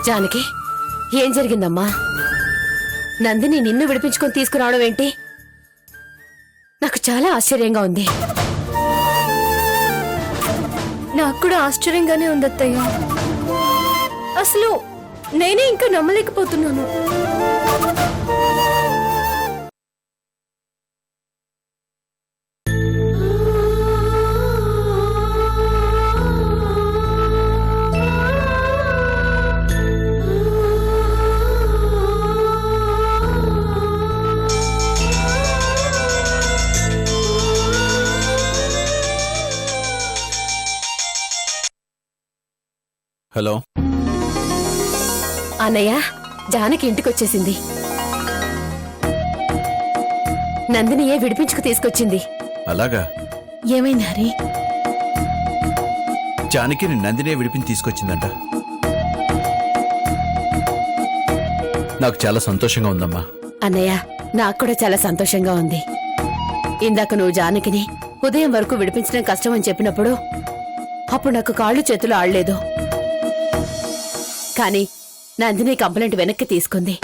జానకి, ఏం జరిగిందమ్మా? నందిని నిన్ను విడిపించుకొని తీసుకురావడం ఏంటి? నాకు చాలా ఆశ్చర్యంగా ఉంది. నాకు కూడా ఆశ్చర్యంగానే ఉంది అత్తయ్య. అసలు నేనే ఇంకా నమ్మలేకపోతున్నాను. హలో అన్నయ్య, జానకి ఇంటికొచ్చేసింది. నందినియే విడిపించుకు తీసుకొచ్చింది. అలాగా? ఏమైంది హరి? జానకిని నందినే విడిపించి తీసుకొచ్చిందంట. నాకు చాలా సంతోషంగా ఉందమ్మా. అన్నయ్య, నాకు కూడా చాలా సంతోషంగా ఉంది. ఇందాక నువ్వు జానకిని ఉదయం వరకు విడిపించడం కష్టం అని చెప్పినప్పుడు అప్పుడు నాకు కాళ్ళు చేతులు ఆడలేదు. కానీ నందిని కంప్లైంట్ వెనక్కి తీసుకుంది.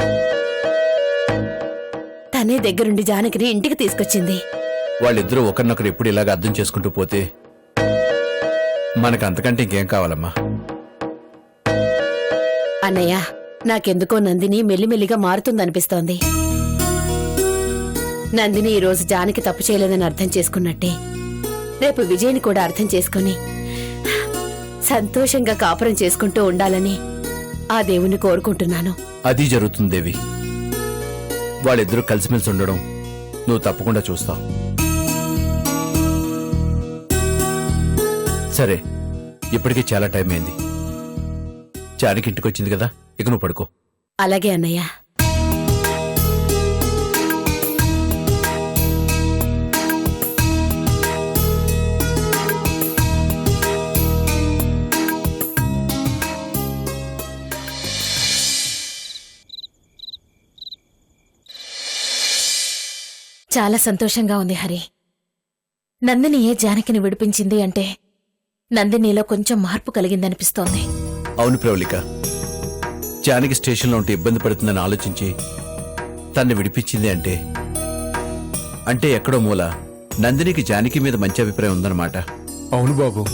తనే దగ్గరుండి జానకిని ఇంటికి తీసుకొచ్చింది. వాళ్ళిద్దరూ ఒకరినొకరు ఎప్పుడు ఇలాగ అర్థం చేసుకుంటూ పోతే మనకు అంతకంటే ఇంకేం కావాలమ్మా? అన్నయ్య, నాకెందుకో నందిని మెల్లిమెల్లిగా మారుతుందనిపిస్తోంది. నందిని ఈ రోజు జానకి తప్పు చేయలేదని అర్థం చేసుకున్నట్టే రేపు విజయ్ని కూడా అర్థం చేసుకుని సంతోషంగా కాపురం చేసుకుంటూ ఉండాలని ఆ దేవుణ్ణి కోరుకుంటున్నాను. అది జరుగుతుంది దేవి. వాళ్ళిద్దరూ కలిసిమెలిసి ఉండడం నువ్వు తప్పకుండా చూస్తావు. సరే, ఇప్పటికీ చాలా టైం అయింది. జానకి ఇంటికి వచ్చింది కదా, ఇక నువ్వు పడుకో. అలాగే అన్నయ్య. చాలా సంతోషంగా ఉంది హరి. నందినియే జానకిని విడిపించింది అంటే నందినిలో కొంచెం మార్పు కలిగిందనిపిస్తోంది. అవును ప్రవళిక, జానకి స్టేషన్లో ఉంటే ఇబ్బంది పడుతుందని ఆలోచించి తన్ని విడిపించింది అంటే ఎక్కడో మూల నందినికి జానకి మీద మంచి అభిప్రాయం ఉందన్నమాట. అవును బాబు,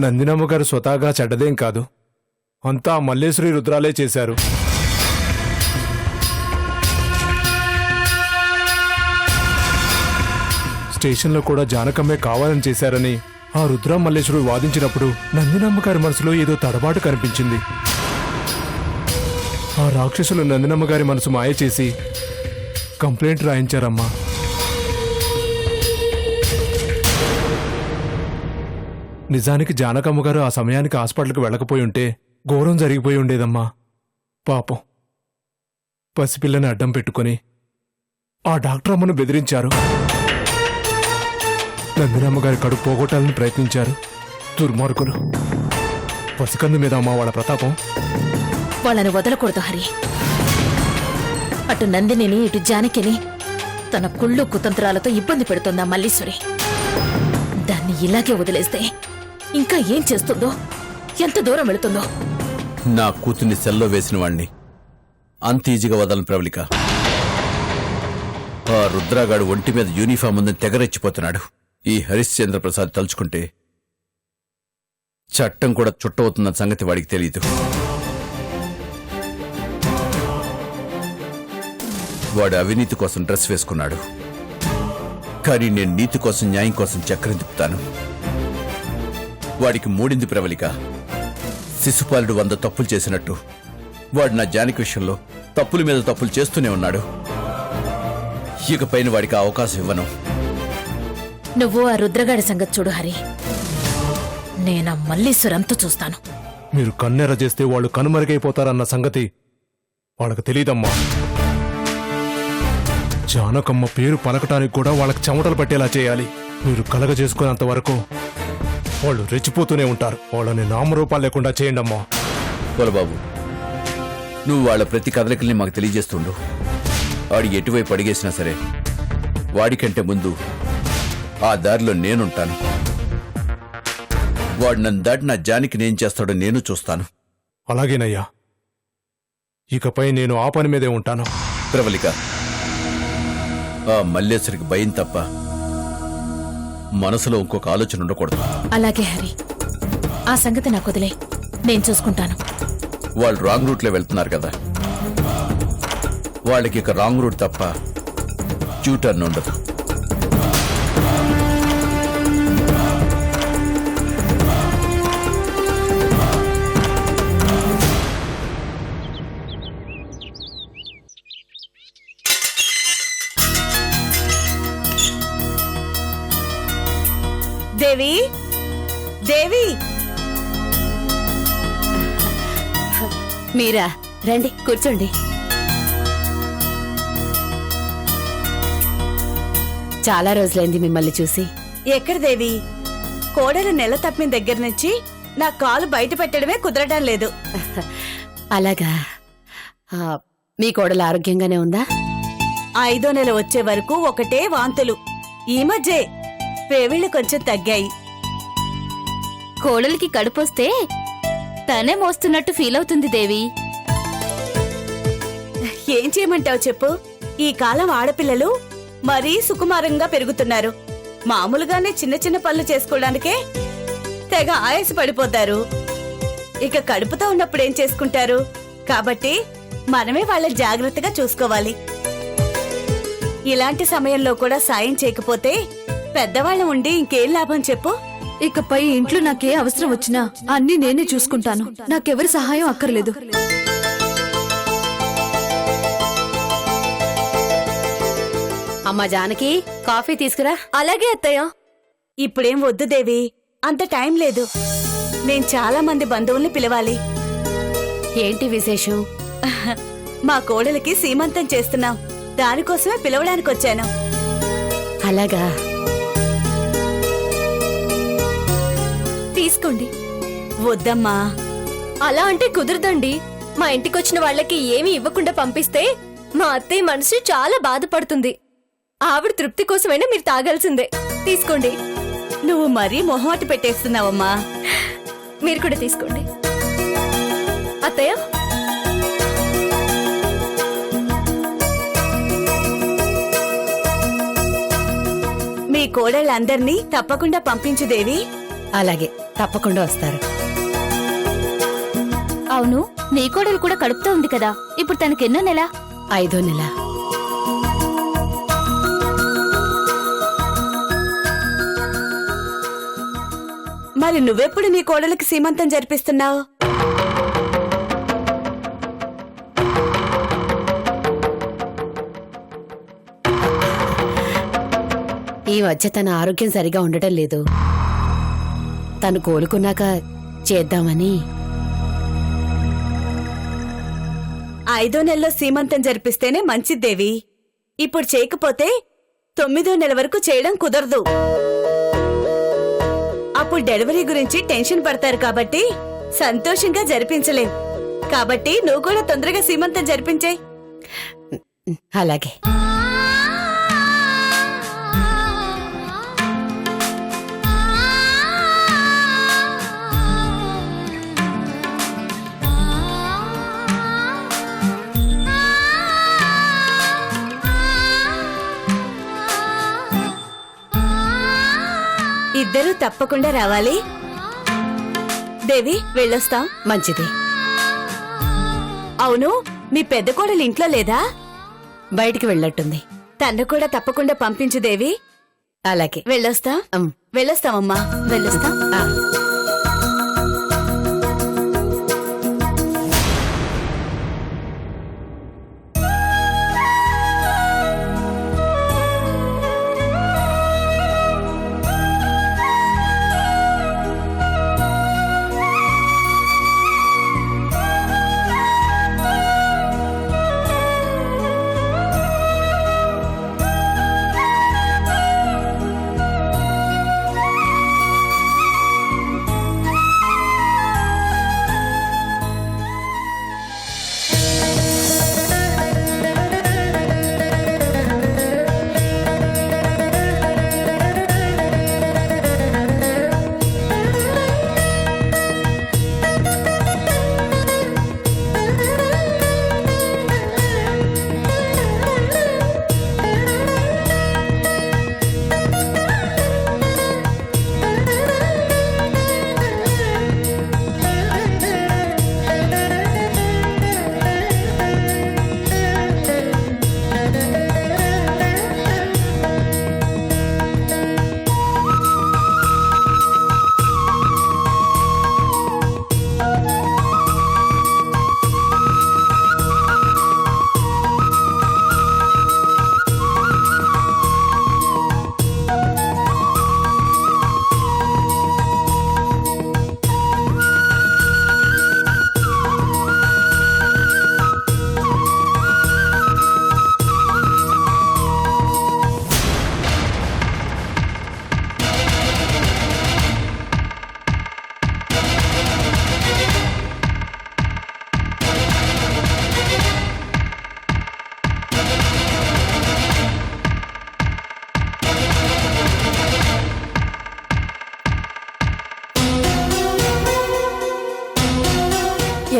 నందినమ్మ గారు స్వతహాగా చెడ్డదేం కాదు. అంతా మల్లేశ్వరి రుద్రాలే చేశారు. స్టేషన్లో కూడా జానకమ్మే కావాలని చేశారని ఆ రుద్ర మల్లేశ్వరుడు వాదించినప్పుడు నందినమ్మ గారి మనసులో ఏదో తడబాటు కనిపించింది. ఆ రాక్షసులు నందినమ్మ గారి మనసు మాయ చేసి కంప్లైంట్ రాయించారమ్మా. నిజానికి జానకమ్మ గారు ఆ సమయానికి హాస్పిటల్కి వెళ్ళకపోయి ఉంటే ఘోరం జరిగిపోయి ఉండేదమ్మా. పాపం, పసిపిల్లని అడ్డం పెట్టుకుని ఆ డాక్టర్ అమ్మను బెదిరించారు. నందినమ్మ గారి కడుపు పోగొట్టాలని ప్రయత్నించారు దుర్మార్గులు. పసికందు మీద అమ్మ వాళ్ళ ప్రతాపం. వాళ్ళని వదలకూడదు హరి. అటు నందినిని ఇటు జానకిని తన కుళ్ళు కుతంత్రాలతో ఇబ్బంది పెడుతోందా మల్లీశ్వరి. దాన్ని ఇలాగే వదిలేస్తే ఇంకా ఏం చేస్తుందో, ఎంత దూరం వెళుతుందో. నా కూతుర్ని సెల్లో వేసిన వాణ్ణి అంత ఈజీగా వదలను ప్రవళిక. ఆ రుద్రాగాడు ఒంటి మీద యూనిఫామ్ ఉందని తెగరెచ్చిపోతున్నాడు. ఈ హరిశ్చంద్ర ప్రసాద్ తలుచుకుంటే చట్టం కూడా చుట్టవుతున్న సంగతి వాడికి తెలియదు. వాడు అవినీతి కోసం డ్రెస్ వేసుకున్నాడు, కానీ నేను నీతి కోసం, న్యాయం కోసం చక్రం తిప్పుతాను. వాడికి మూడింది ప్రవళిక. శిశుపాలుడు 100 తప్పులు చేసినట్టు వాడు నా జానకి విషయంలో తప్పుల మీద తప్పులు చేస్తూనే ఉన్నాడు. ఇకపైన వాడికి అవకాశం ఇవ్వను. నువ్వు ఆ రుద్రగాడి సంగతి చూడు హరి. నేనా మల్లీశ్వరంతా చూస్తాను. మీరు కన్నెర చేస్తే వాళ్ళు కనుమరుగైపోతారన్న సంగతి వాళ్ళకి తెలీదమ్మా. జానకమ్మ పేరు పలకటానికి కూడా వాళ్ళకి చెమటలు పట్టేలా చేయాలి. మీరు కలగ చేసుకునేంత వరకు వాళ్ళు రెచ్చిపోతూనే ఉంటారు. వాళ్ళని నామరూపాలు లేకుండా చేయండమ్మా. బాబు, నువ్వు వాళ్ళ ప్రతి కదలికల్ని మాకు తెలియజేస్తుండు. వాడి ఎటువైపు అడిగేసినా సరే వాడికంటే ముందు ఆ దారిలో నేనుంటాను. వాడు నన్ను దాటి నా జానికి నేను చేస్తాడో నేను చూస్తాను. అలాగేనయ్యా. ఇకపై నేను ఆ పని మీదే ఉంటాను. ప్రవళిక, ఆ మల్లేశ్వరికి భయం తప్ప మనసులో ఇంకొక ఆలోచన ఉండకూడదు. అలాగే హరి, ఆ సంగతి నాకు వదిలే, నేను చూసుకుంటాను. వాళ్ళు రాంగ్ రూట్లో వెళ్తున్నారు కదా, వాళ్ళకి ఇక రాంగ్ రూట్ తప్ప యూటర్న్ ఉండదు. దేవి, దేవి, మీరా రండి కూర్చోండి. చాలా రోజులైంది మిమ్మల్ని చూసి. ఎక్కడ దేవి? కోడలు నెల తప్పిన దగ్గర నుంచి నా కాలు బయట పెట్టడమే కుదరడం లేదు. అలాగా. మీ కోడలు ఆరోగ్యంగానే ఉందా? 5వ నెల వచ్చే వరకు ఒకటే వాంతులు. ఈ మధ్యే పేవిళ్ళు కొంచెం తగ్గాయి. కోడలికి కడుపొస్తే తనే మోస్తున్నట్టు ఫీల్ అవుతుంది దేవి. ఏం చేయమంటావు చెప్పు? ఈ కాలం ఆడపిల్లలు మరీ సుకుమారంగా పెరుగుతున్నారు. మామూలుగానే చిన్న చిన్న పనులు చేసుకోవడానికే తెగ ఆయాస పడిపోతారు. ఇక కడుపుతో ఉన్నప్పుడు ఏం చేసుకుంటారు? కాబట్టి మనమే వాళ్ళని జాగ్రత్తగా చూసుకోవాలి. ఇలాంటి సమయంలో కూడా సాయం చేయకపోతే పెద్దవాళ్ళం ఉండి ఇంకేం లాభం చెప్పు? ఇకపై ఇంట్లో నాకే అవసరం వచ్చినా అన్ని నేనే చూసుకుంటాను. నాకెవరి సహాయం అక్కర్లేదు. అమ్మా జానకి, కాఫీ తీసుకురా. అలాగే అత్తయ్య. ఇప్పుడేం వద్దు దేవి, అంత టైం లేదు. నేను చాలా మంది బంధువుల్ని పిలవాలి. ఏంటి విశేషం? మా కోడలికి సీమంతం చేస్తున్నాం. దానికోసమే పిలవడానికి వచ్చాను. అలాగా. తీసుకోండి. వద్దమ్మా. అలా అంటే కుదరదండి. మా ఇంటికొచ్చిన వాళ్ళకి ఏమీ ఇవ్వకుండా పంపిస్తే మా అత్తయ్య మనసు చాలా బాధపడుతుంది. ఆవిడ తృప్తి కోసమైనా మీరు తాగాల్సిందే. తీసుకోండి. నువ్వు మరీ మొహమాట పెట్టేస్తున్నావమ్మా. మీరు కూడా తీసుకోండి. అత్తయ్య, మీ కోడళ్ళందర్నీ తప్పకుండా పంపించు దేవి. అలాగే, తప్పకుండా వస్తారు. అవును, నీ కోడలు కూడా కడుపుతో ఉంది కదా, ఇప్పుడు తనకెన్నో నెల? 5వ నెల. మరి నువ్వెప్పుడు నీ కోడలికి సీమంతం జరిపిస్తున్నావు? ఈ మధ్య తన ఆరోగ్యం సరిగా ఉండటం లేదు. తను కోలుకున్నాక చేద్దామని. 5వ నెలలో సీమంతం జరిపిస్తేనే మంచిదేవి. ఇప్పుడు చేయకపోతే 9వ నెల వరకు చేయడం కుదరదు. అప్పుడు డెలివరీ గురించి టెన్షన్ పడతారు కాబట్టి సంతోషంగా జరిపించలేం. కాబట్టి నువ్వు కూడా తొందరగా సీమంతం జరిపించేయ్. అలాగే. ఇద్దరూ తప్పకుండా రావాలి. దేవి, వెళ్ళొస్తాం. మంచిది. అవును, మీ పెద్ద కోడలు ఇంట్లో లేదా? బయటికి వెళ్ళట్టుంది. తన్ను కూడా తప్పకుండా పంపించు దేవి. అలాగే. వెళ్ళొస్తాం. ఉమ్. వెళ్ళొస్తామమ్మా. వెళ్ళొస్తాం. ఆ.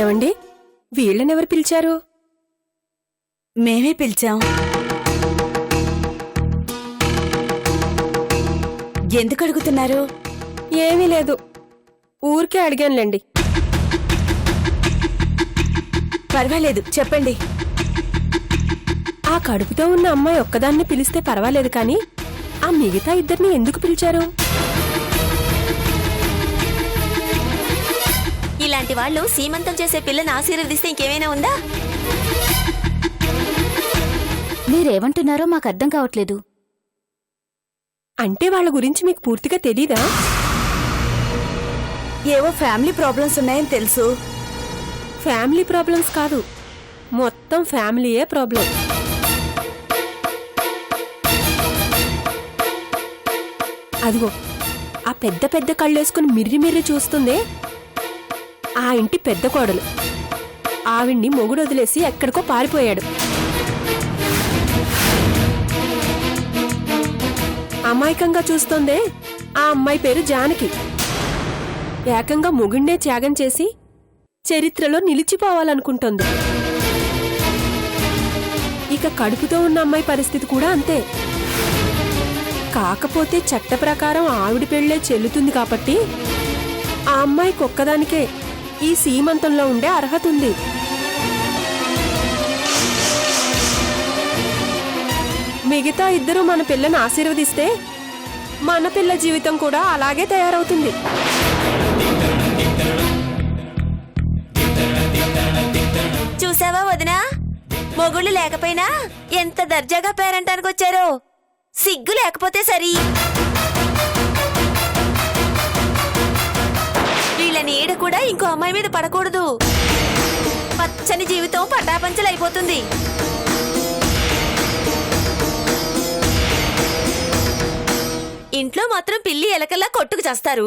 ఏమండి వీళ్ళనెవరు పిలిచారు? మేమే పిలిచాం. ఎందుకు అడుగుతున్నారు? ఏమీ లేదు, ఊరికే అడిగానులేండి. పర్వాలేదు, చెప్పండి. ఆ కడుపుతో ఉన్న అమ్మాయి ఒక్కదాన్ని పిలిస్తే పర్వాలేదు, కానీ ఆ మిగతా ఇద్దరిని ఎందుకు పిలిచారు? ఇలాంటి వాళ్ళు సీమంతం చేసే పిల్లని ఆశీర్వదిస్తే ఇంకేమైనా ఉందా? మీరేమంటున్నారో మాకు అర్థం కావట్లేదు. అంటే వాళ్ళ గురించి మీకు పూర్తిగా తెలీదా? ఏవో ఫ్యామిలీ ప్రాబ్లమ్స్ ఉన్నాయని తెలుసు. ఫ్యామిలీ ప్రాబ్లమ్స్ కాదు, మొత్తం ఫ్యామిలీయే ప్రాబ్లం. అదిగో ఆ పెద్ద పెద్ద కళ్ళేసుకుని మిర్రి మిర్రి చూస్తుందే ఆ ఇంటి పెద్ద కోడలు. ఆవిడ్ని మొగుడు వదిలేసి ఎక్కడికో పారిపోయాడు. అమాయకంగా చూస్తోందే ఆ అమ్మాయి పేరు జానకి. ఏకంగా మొగుణ్ణే త్యాగం చేసి చరిత్రలో నిలిచిపోవాలనుకుంటోంది. ఇక కడుపుతో ఉన్న అమ్మాయి పరిస్థితి కూడా అంతే. కాకపోతే చట్ట ప్రకారం ఆవిడ పెళ్లే చెల్లుతుంది కాబట్టి ఆ అమ్మాయికి ఒక్కదానికే ఈ సీమంతంలో ఉండే అర్హత ఉంది. మిగతా ఇద్దరు మన పిల్లని ఆశీర్వదిస్తే మన పిల్ల జీవితం కూడా అలాగే తయారవుతుంది. చూసావా వదినా, మొగుళ్ళు లేకపోయినా ఎంత దర్జాగా పేరంటానికి వచ్చారో. సిగ్గు లేకపోతే సరి. వీళ్ళ నీడ కూడా ఇంకో అమ్మాయి మీద పడకూడదు. పచ్చని జీవితం పటాపంచలైపోతుంది. ఇంట్లో మాత్రం పిల్లి ఎలకల్లా కొట్టుకు చేస్తారు,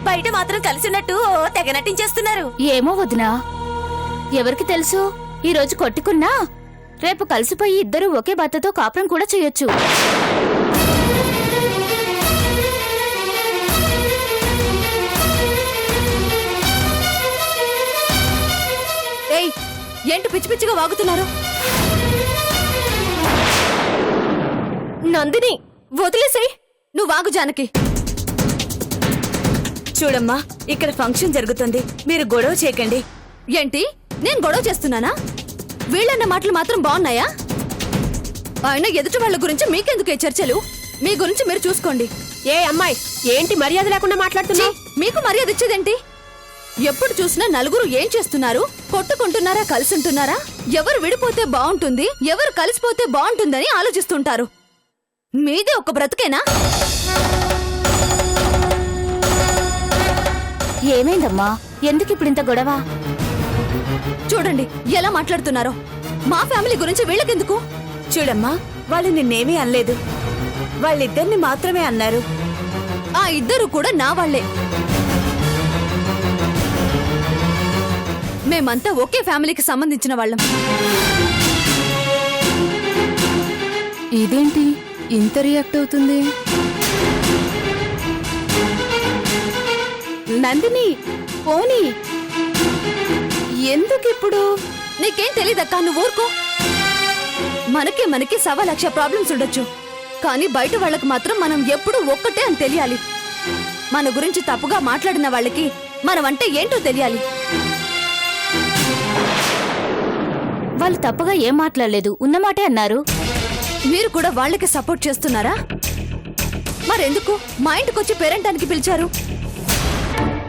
బయట మాత్రం కలిసినట్టు తెగ నటించేస్తున్నారు. ఏమో వదినా, ఎవరికి తెలుసు, ఈ రోజు కొట్టుకున్నా రేపు కలిసిపోయి ఇద్దరు ఒకే భర్తతో కాపురం కూడా చేయొచ్చు. ఏయ్, ఏంటి పిచ్చి పిచ్చిగా వాగుతున్నారు? నందిని, వదిలేసేయ్. నువ్వు వాగు జానకి. చూడమ్మా, ఇక్కడ ఫంక్షన్ జరుగుతుంది, మీరు గొడవ చేయకండి. ఏంటి, నేను గొడవ చేస్తున్నానా? వీళ్ళన్న మాటలు మాత్రం బాగున్నాయా? ఆయన ఎదుటి వాళ్ళ గురించి మీకెందుకే చర్చలు? మీ గురించి మీరు చూసుకోండి. ఏ అమ్మాయి, ఏంటి మర్యాద లేకుండా మాట్లాడుతున్నా? మీకు మర్యాద ఇచ్చేదేంటి? ఎప్పుడు చూసినా నలుగురు ఏం చేస్తున్నారు? కొట్టుకుంటున్నారా, కలిసుంటున్నారా? ఎవరు విడిపోతే బాగుంటుంది, ఎవరు కలిసిపోతే బాగుంటుందని ఆలోచిస్తుంటారు. మీదే ఒక బ్రతుకేనా? ఏమైందమ్మా, ఎందుకు ఇప్పుడు ఇంత గొడవ? చూడండి ఎలా మాట్లాడుతున్నారో. మా ఫ్యామిలీ గురించి వీళ్ళకెందుకు? చూడమ్మా, వాళ్ళు నిన్నేమీ అనలేదు, వాళ్ళిద్దరిని మాత్రమే అన్నారు. ఆ ఇద్దరు కూడా నా వాళ్లే. మేమంతా ఒకే ఫ్యామిలీకి సంబంధించిన వాళ్ళం. ఇదేంటి ఇంత రియాక్ట్ అవుతుంది? నందిని, పోనీ ఎందుకు ఇప్పుడు? నీకేం తెలీదక్కా, నువ్వు ఊరుకో. మనకి 1,00,000 ప్రాబ్లమ్స్ ఉండొచ్చు, కానీ బయట వాళ్ళకి మాత్రం మనం ఎప్పుడూ ఒక్కటే అని తెలియాలి. మన గురించి తప్పుగా మాట్లాడిన వాళ్ళకి మనం అంటే ఏంటో తెలియాలి. వాళ్ళు తప్పుగా ఏం మాట్లాడలేదు, ఉన్నమాటే అన్నారు. మీరు కూడా వాళ్ళకి సపోర్ట్ చేస్తున్నారా? మరెందుకు మా ఇంటికొచ్చి పేరెంటానికి పిలిచారు?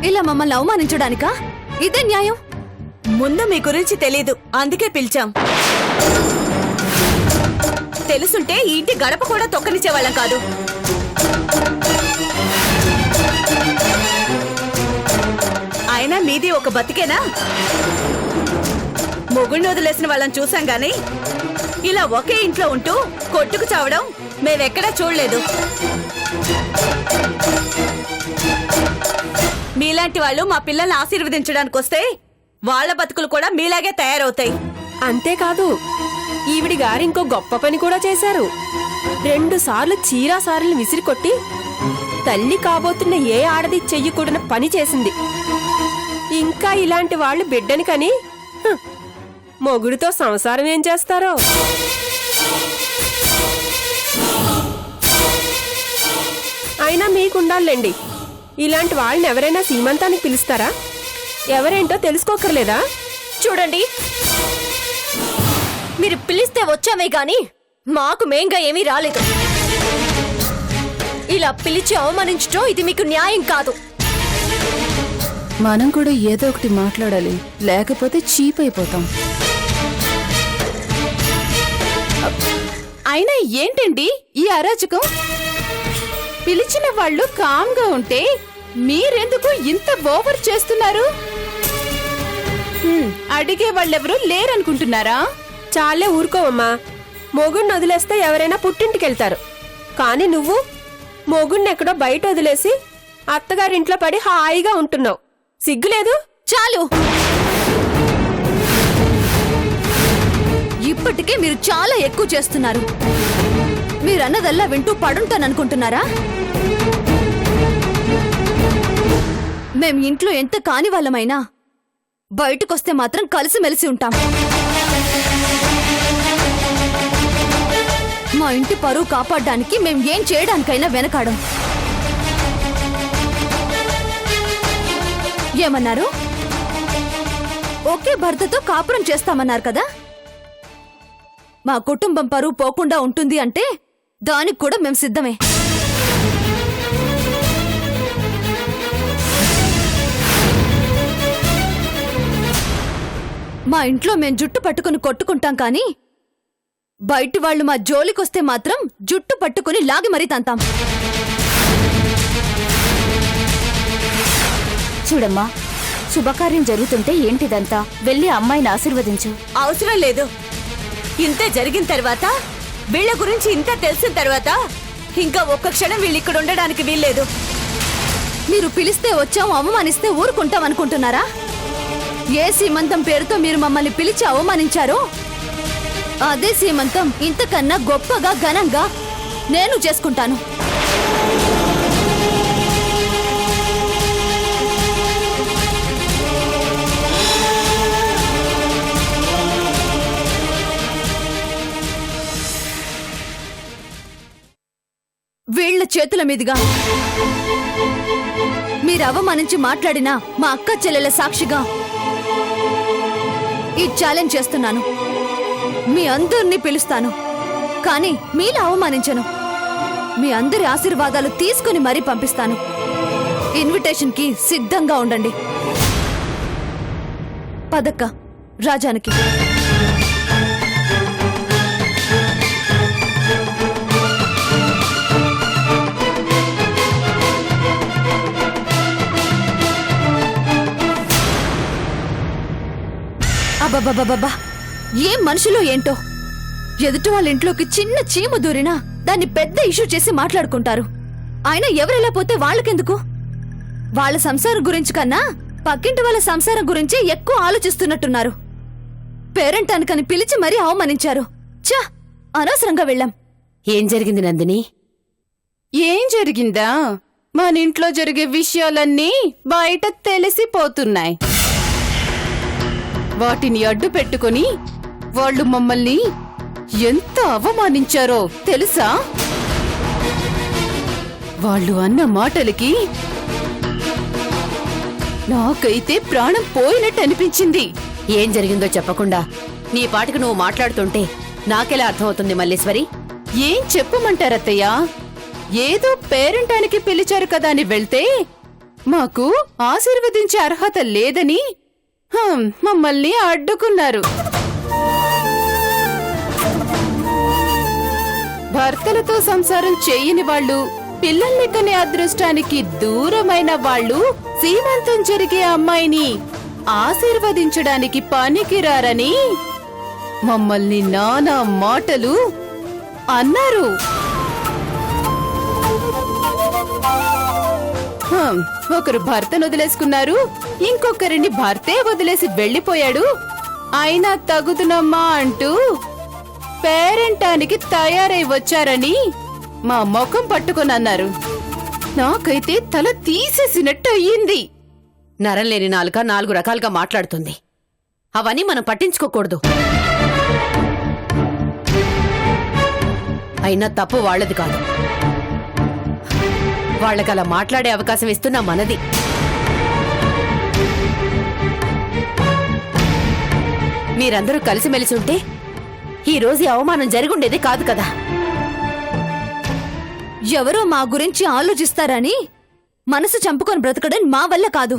ఇలా మమ్మల్ని అవమానించడానికా? ఇదే న్యాయం? ముందు మీ గురించి తెలీదు, అందుకే పిలిచాం. తెలుసుంటే ఈ ఇంటి గడప కూడా తొక్కనిచ్చేవాళ్ళం కాదు. అయినా మీది ఒక బతికేనా? మొగుణ్ణి వదిలేసిన వాళ్ళని చూసాం గాని ఇలా ఒకే ఇంట్లో ఉంటూ కొట్టుకు చావడం మేమెక్కడా చూడలేదు. మీలాంటి వాళ్ళు మా పిల్లల్ని ఆశీర్వదించడానికి వస్తే వాళ్ళ బతుకులు కూడా మీలాగే తయారవుతాయి. అంతేకాదు, ఈవిడి గారు ఇంకో గొప్ప పని కూడా చేశారు. 2 సార్లు చీరా సార్లు విసిరికొట్టి తల్లి కాబోతున్న ఏ ఆడది చెయ్యకూడని పని చేసింది. ఇంకా ఇలాంటి వాళ్ళు బిడ్డని కని మొగుడితో సంసారం ఏం చేస్తారో. అయినా మీకుండాలండి, ఇలాంటి వాళ్ళని ఎవరైనా సీమంతానికి పిలుస్తారా? ఎవరేంటో తెలుసుకోకర్లేదా? చూడండి, మీరు పిలిస్తే వచ్చామే గాని మాకు మేంగా ఏమీ రాలేదు. ఇలా పిలిచి అవమానించడం ఇది మీకు న్యాయం కాదు. మనం కూడా ఏదో ఒకటి మాట్లాడాలి, లేకపోతే చీప్ అయిపోతాం. అయినా ఏంటండి ఈ అరాచకం? పిలిచిన వాళ్ళు కామ్గా ఉంటే మీరెందుకు ఇంత ఓవర్ చేస్తున్నారు? అడిగే వాళ్ళెవరూ లేరనుకుంటున్నారా? చాలే ఊరుకోవమ్మా. మొగుడిని వదిలేస్తే ఎవరైనా పుట్టింటికెళ్తారు, కానీ నువ్వు మొగుడిని ఎక్కడో బయట వదిలేసి అత్తగారింట్లో పడి హాయిగా ఉంటున్నావు. సిగ్గులేదు? చాలు, ఇప్పటికే మీరు చాలా ఎక్కువ చేస్తున్నారు. మీరన్నదల్లా వింటూ పడుంటాననుకుంటున్నారా? మేం ఇంట్లో ఎంత కాని వాళ్ళమైనా బయటకొస్తే మాత్రం కలిసిమెలిసి ఉంటాం. మా ఇంటి పరువు కాపాడడానికి మేం ఏం చేయడానికైనా వెనకాడం. ఏమన్నారు? ఒకే భర్తతో కాపురం చేస్తామన్నారు కదా? మా కుటుంబం పరువు పోకుండా ఉంటుంది అంటే దానికి కూడా మేం సిద్ధమే. మా ఇంట్లో మేం జుట్టు పట్టుకుని కొట్టుకుంటాం కానీ బయటి వాళ్ళు మా జోలికొస్తే మాత్రం జుట్టు పట్టుకుని లాగి మరీ తంతాం. చూడమ్మా, శుభకార్యం జరుగుతుంటే ఏంటిదంతా? వెళ్ళి అమ్మాయిని ఆశీర్వదించు. అవసరం లేదు. ఇంత జరిగిన తర్వాత, వీళ్ళ గురించి ఇంత తెలిసిన తర్వాత ఇంకా ఒక్క క్షణం వీళ్ళు ఇక్కడ ఉండడానికి వీల్లేదు. మీరు పిలిస్తే వచ్చాం, అవమానిస్తే ఊరుకుంటాం అనుకుంటున్నారా? ఏ సీమంతం పేరుతో మీరు మమ్మల్ని పిలిచి అవమానించారో అదే సీమంతం ఇంతకన్నా గొప్పగా ఘనంగా నేను చేసుకుంటాను. వీళ్ల చేతుల మీదుగా మీరు అవమానించి మాట్లాడిన మా అక్క చెల్లెల సాక్షిగా ఈ ఛాలెంజ్ చేస్తున్నాను. మీ అందరినీ పిలుస్తాను, కానీ మీలా అవమానించను. మీ అందరి ఆశీర్వాదాలు తీసుకుని మరీ పంపిస్తాను. ఇన్విటేషన్ కి సిద్ధంగా ఉండండి. పదక్క రాజానికి. అబ్బబ్బబ్బబ్బా, ఏం మనుషులో ఏంటో. ఎదుటి వాళ్ళ ఇంట్లోకి చిన్న చీము దూరినా దాన్ని పెద్ద ఇష్యూ చేసి మాట్లాడుకుంటారు. ఆయన ఎవరెలా పోతే వాళ్ళకెందుకు? వాళ్ళ సంసారం గురించి కన్నా పక్కింటి వాళ్ళ సంసారం గురించి ఎక్కువ ఆలోచిస్తున్నట్టున్నారు. పేరెంట్ అనకని పిలిచి మరీ అవమానించారు. చా, అనవసరంగా వెళ్ళాం. ఏం జరిగింది నందిని? ఏం జరిగిందా? మన ఇంట్లో జరిగే విషయాలన్నీ బయట తెలిసిపోతున్నాయి. వాటిని అడ్డు పెట్టుకుని వాళ్ళు మమ్మల్ని ఎంత అవమానించారో తెలుసా? వాళ్ళు అన్న మాటలకి నాకైతే ప్రాణం పోయినట్టు అనిపించింది. ఏం జరిగిందో చెప్పకుండా నీ పాటికి నువ్వు మాట్లాడుతుంటే నాకెలా అర్థమవుతుంది మల్లీశ్వరి? ఏం చెప్పమంటారత్తయ్యా? ఏదో పేరెంటానికి పిలిచారు కదా అని వెళ్తే మాకు ఆశీర్వదించే అర్హత లేదని మమ్మల్ని అడ్డుకున్నారు. భర్తలతో సంసారం చేయని వాళ్ళు, పిల్లల్ని కనే అదృష్టానికి దూరమైన వాళ్ళు సీమంతం జరిగే అమ్మాయిని ఆశీర్వదించడానికి పనికిరారని మమ్మల్ని నానా మాటలు అన్నారు. ఒకరు భర్తను వదిలేసుకున్నారు, ఇంకొకరిని భర్తే వదిలేసి వెళ్లిపోయాడు. అయినా తగుదునమ్మా అంటూ పేరెంటానికి తయారై వచ్చారని మా ముఖం పట్టుకుని అన్నారు. నాకైతే తల తీసేసినట్టు అయ్యింది. నరం లేని నాలుక 4 రకాలుగా మాట్లాడుతుంది. అవన్నీ మనం పట్టించుకోకూడదు. అయినా తప్పు వాళ్ళది కాదు. వాళ్ళకలా మాట్లాడే అవకాశం ఇస్తున్నా మనది. మీరందరూ కలిసిమెలిసి ఉంటే ఈ రోజు ఈ అవమానం జరిగుండేది కాదు కదా. ఎవరో మా గురించి ఆలోచిస్తారని మనసు చంపుకొని బ్రతకడం మా వల్ల కాదు.